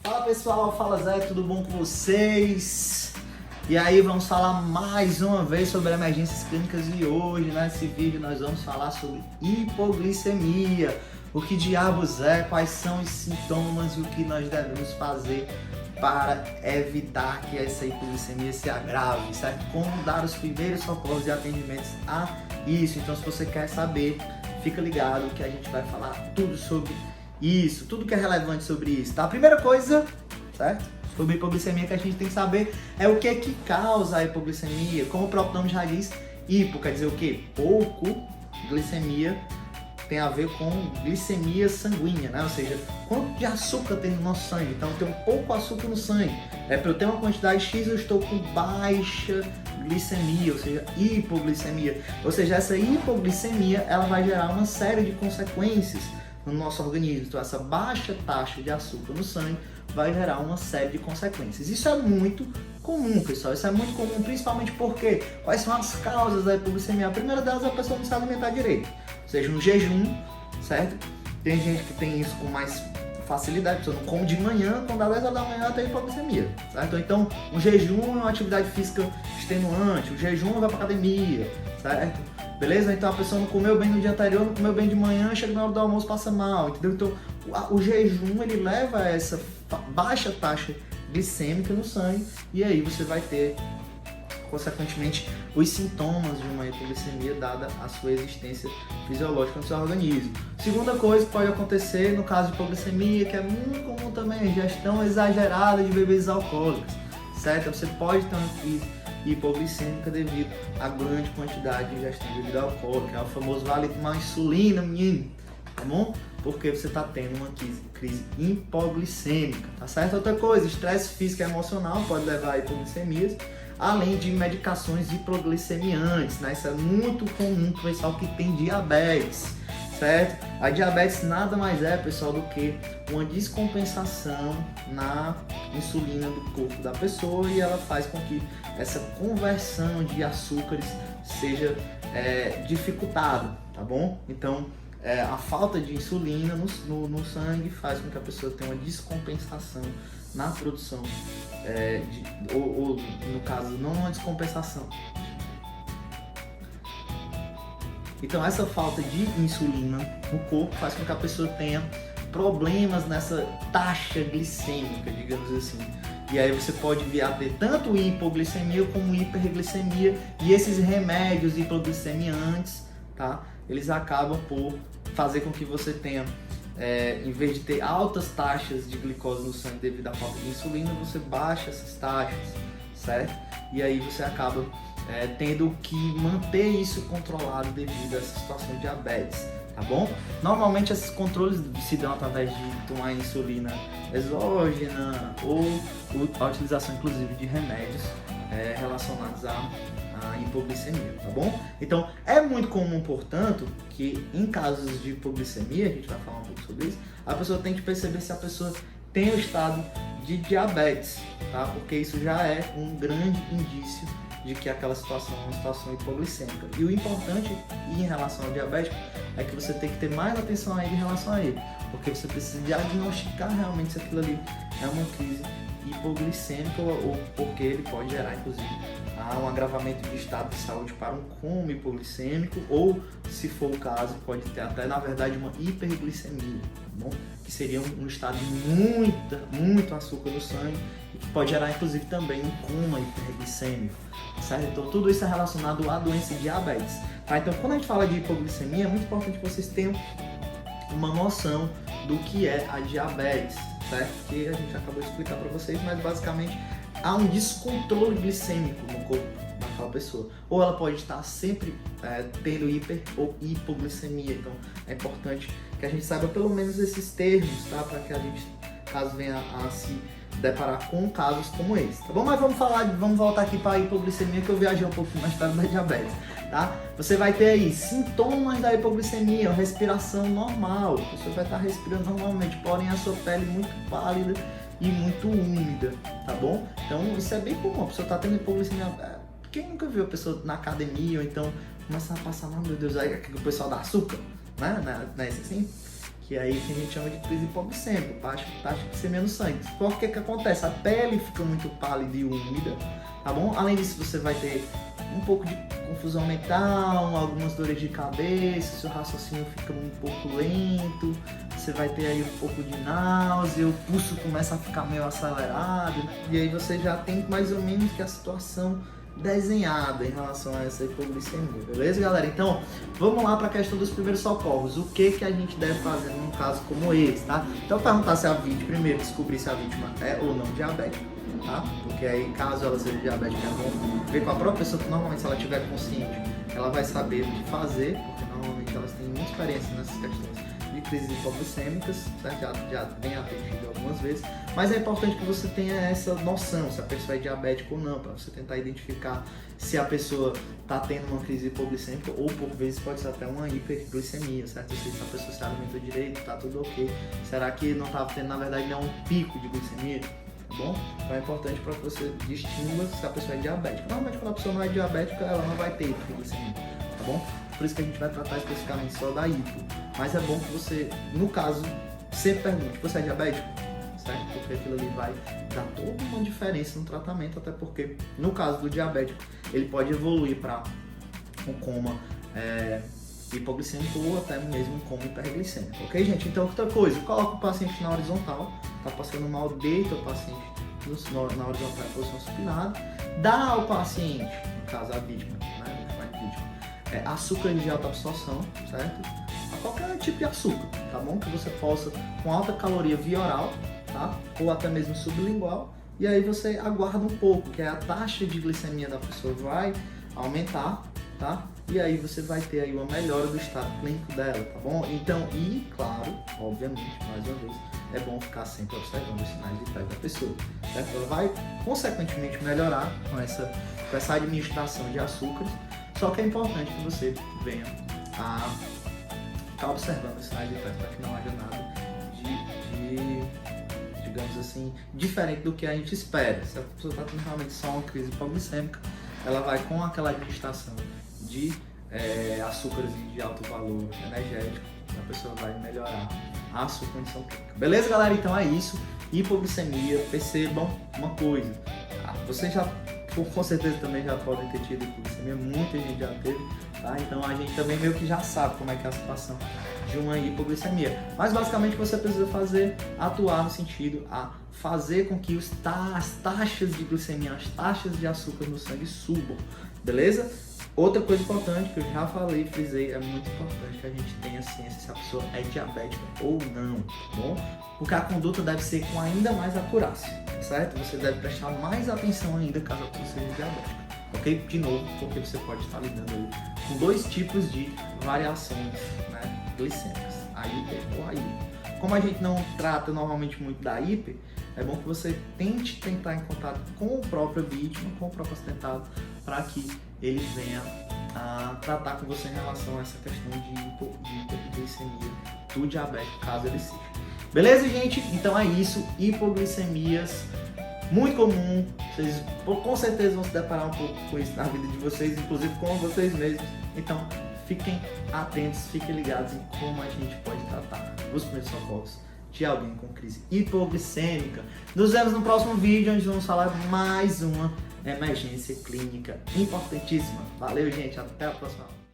Fala pessoal, fala Zé, tudo bom com vocês? E aí, vamos falar mais uma vez sobre emergências clínicas e hoje nesse vídeo nós vamos falar sobre hipoglicemia. O que diabos é, quais são os sintomas e o que nós devemos fazer para evitar que essa hipoglicemia se agrave, certo? Como dar os primeiros socorros e atendimentos a isso. Então, se você quer saber, fica ligado que a gente vai falar tudo sobre isso, tudo que é relevante sobre isso, tá? A primeira coisa, certo? Sobre hipoglicemia que a gente tem que saber é o que é que causa a hipoglicemia. Como o próprio nome já diz, hipo quer dizer o quê? Pouco, glicemia tem a ver com glicemia sanguínea, né? Ou seja, quanto de açúcar tem no nosso sangue. Então, eu tenho pouco açúcar no sangue. Para eu ter uma quantidade X, eu estou com baixa glicemia, ou seja, hipoglicemia. Ou seja, essa hipoglicemia, ela vai gerar uma série de consequências no nosso organismo. Então, essa baixa taxa de açúcar no sangue vai gerar uma série de consequências. Isso é muito comum, pessoal. Isso é muito comum, principalmente porque quais são as causas da hipoglicemia? A primeira delas é a pessoa não se alimentar direito. Ou seja, um jejum, certo? Tem gente que tem isso com mais facilidade, a pessoa não come de manhã, quando dá 10 horas da manhã ela tem hipoglicemia, certo? Então, um jejum é uma atividade física extenuante, o jejum vai pra academia, certo? Beleza? Então a pessoa não comeu bem no dia anterior, não comeu bem de manhã, chega na hora do almoço, passa mal, entendeu? Então, o jejum, ele leva a essa baixa taxa glicêmica no sangue e aí você vai ter, consequentemente, os sintomas de uma hipoglicemia dada a sua existência fisiológica no seu organismo. Segunda coisa que pode acontecer no caso de hipoglicemia, que é muito comum também, a ingestão exagerada de bebidas alcoólicas, certo? Você pode ter uma crise hipoglicêmica devido à grande quantidade de ingestão de bebida alcoólica, é o famoso vale tomar insulina, menino, tá bom? Porque você está tendo uma crise hipoglicêmica, tá certo? Outra coisa, estresse físico e emocional pode levar a hipoglicemias, além de medicações hipoglicemiantes, né? Isso é muito comum para o pessoal que tem diabetes, certo? A diabetes nada mais é, pessoal, do que uma descompensação na insulina do corpo da pessoa e ela faz com que essa conversão de açúcares seja dificultada, tá bom? Então, a falta de insulina no sangue faz com que a pessoa tenha uma descompensação na produção, ou no caso, não uma descompensação. Então essa falta de insulina no corpo faz com que a pessoa tenha problemas nessa taxa glicêmica, digamos assim. E aí você pode vir a ter tanto hipoglicemia como hiperglicemia, e esses remédios hipoglicemiantes, tá? Eles acabam por fazer com que você tenha, em vez de ter altas taxas de glicose no sangue devido à falta de insulina, você baixa essas taxas, certo? E aí você acaba tendo que manter isso controlado devido a essa situação de diabetes, tá bom? Normalmente esses controles se dão através de tomar insulina exógena ou a utilização inclusive de remédios relacionados à hipoglicemia, tá bom? Então é muito comum, portanto, que em casos de hipoglicemia, a gente vai falar um pouco sobre isso, a pessoa tem que perceber se a pessoa tem o estado de diabetes, tá? Porque isso já é um grande indício de que aquela situação é uma situação hipoglicêmica. E o importante em relação ao diabético é que você tem que ter mais atenção a ele em relação a ele, porque você precisa diagnosticar realmente se aquilo ali é uma crise hipoglicêmica ou porque ele pode gerar, inclusive, um agravamento de estado de saúde para um coma hipoglicêmico ou, se for o caso, pode ter até, na verdade, uma hiperglicemia, tá bom? Que seria um estado de muito açúcar no sangue e que pode gerar, inclusive, também um coma hiperglicêmico, certo? Então, tudo isso é relacionado à doença de diabetes, tá? Então, quando a gente fala de hipoglicemia, é muito importante que vocês tenham uma noção do que é a diabetes, certo? Que a gente acabou de explicar para vocês, mas basicamente há um descontrole glicêmico no corpo daquela pessoa. Ou ela pode estar sempre tendo hiper ou hipoglicemia. Então é importante que a gente saiba pelo menos esses termos, tá? Para que a gente, caso venha a se deparar com casos como esse, tá bom? Mas vamos voltar aqui para a hipoglicemia, que eu viajei um pouquinho na história da diabetes, tá? Você vai ter aí sintomas da hipoglicemia, respiração normal, você vai estar respirando normalmente, porém a sua pele muito pálida e muito úmida, tá bom? Então isso é bem comum, a pessoa tá tendo hipoglicemia. Quem nunca viu a pessoa na academia ou então começa a passar mal, meu Deus, aí o pessoal dá açúcar, né? Não é assim? que aí que a gente chama de crise hipoglicêmica, taxa de glicemia no sangue. Por que que acontece? A pele fica muito pálida e úmida, tá bom? Além disso, você vai ter um pouco de confusão mental, algumas dores de cabeça, seu raciocínio fica um pouco lento, você vai ter aí um pouco de náusea, o pulso começa a ficar meio acelerado, e aí você já tem mais ou menos que a situação desenhada em relação a essa hipoglicemia, beleza, galera? Então, vamos lá para a questão dos primeiros socorros. O que a gente deve fazer num caso como esse, tá? Então, perguntar se a vítima, primeiro, descobrir se a vítima é ou não diabética, tá? Porque aí, caso ela seja diabética, é bom ver com a própria pessoa, que normalmente, se ela estiver consciente, ela vai saber o que fazer, porque normalmente elas têm muita experiência nessas questões de crises hipoglicêmicas, certo? Já tem atendido algumas vezes, mas é importante que você tenha essa noção se a pessoa é diabética ou não, para você tentar identificar se a pessoa está tendo uma crise hipoglicêmica ou por vezes pode ser até uma hiperglicemia, certo? Se a pessoa se alimenta direito, está tudo ok. Será que não está tendo, na verdade, não um pico de glicemia? Tá bom? Então é importante para que você distinga se a pessoa é diabética. Normalmente quando a pessoa não é diabética, ela não vai ter hiperglicemia, tá bom? Por isso que a gente vai tratar especificamente só da hipo. Mas é bom que você, no caso, sempre pergunte, você é diabético? Certo? Porque aquilo ali vai dar toda uma diferença no tratamento, até porque, no caso do diabético, ele pode evoluir para um coma hipoglicêmico ou até mesmo um coma hiperglicêmico, ok, gente? Então, outra coisa, coloca o paciente na horizontal, tá passando mal, deita o paciente na horizontal em posição supinada, dá ao paciente, no caso a vítima, né, açúcar de alta absorção, certo? A qualquer tipo de açúcar, tá bom? Que você possa, com alta caloria via oral, tá? Ou até mesmo sublingual, e aí você aguarda um pouco, que a taxa de glicemia da pessoa vai aumentar, tá? E aí você vai ter aí uma melhora do estado clínico dela, tá bom? Então, e claro, obviamente, mais uma vez, é bom ficar sempre observando os sinais vitais da pessoa, certo? Ela vai, consequentemente, melhorar com essa administração de açúcares, só que é importante que você venha a ficar observando os sinais vitais para que não haja nada digamos assim, diferente do que a gente espera. Se a pessoa está tendo realmente só uma crise hipoglicêmica, ela vai com aquela administração de açúcares de alto valor energético, a pessoa vai melhorar a sua condição clínica. Beleza, galera? Então é isso. Hipoglicemia, percebam uma coisa. Vocês já, com certeza, também já podem ter tido hipoglicemia, muita gente já teve, tá? Então a gente também meio que já sabe como é que é a situação de uma hipoglicemia. Mas basicamente o que você precisa fazer, atuar no sentido a fazer com que as taxas de glicemia, as taxas de açúcar no sangue subam, beleza? Outra coisa importante que eu já falei, frisei, é muito importante que a gente tenha ciência se a pessoa é diabética ou não, tá bom? Porque a conduta deve ser com ainda mais acurácia, certo? Você deve prestar mais atenção ainda caso a pessoa seja diabética, ok? De novo, porque você pode estar lidando aí com dois tipos de variações, né, glicêmicas, a hiper ou a hipo. Como a gente não trata normalmente muito da hiper, é bom que você tente entrar em contato com o próprio vítima, com o próprio acidentado, para que ele venha a tratar com você em relação a essa questão de hiperglicemia do diabético, caso ele seja. Beleza, gente? Então é isso. Hipoglicemias, muito comum. Vocês com certeza vão se deparar um pouco com isso na vida de vocês, inclusive com vocês mesmos. Então, fiquem atentos, fiquem ligados em como a gente pode tratar os primeiros socorros de alguém com crise hipoglicêmica. Nos vemos no próximo vídeo, onde vamos falar mais uma emergência clínica importantíssima. Valeu, gente. Até a próxima.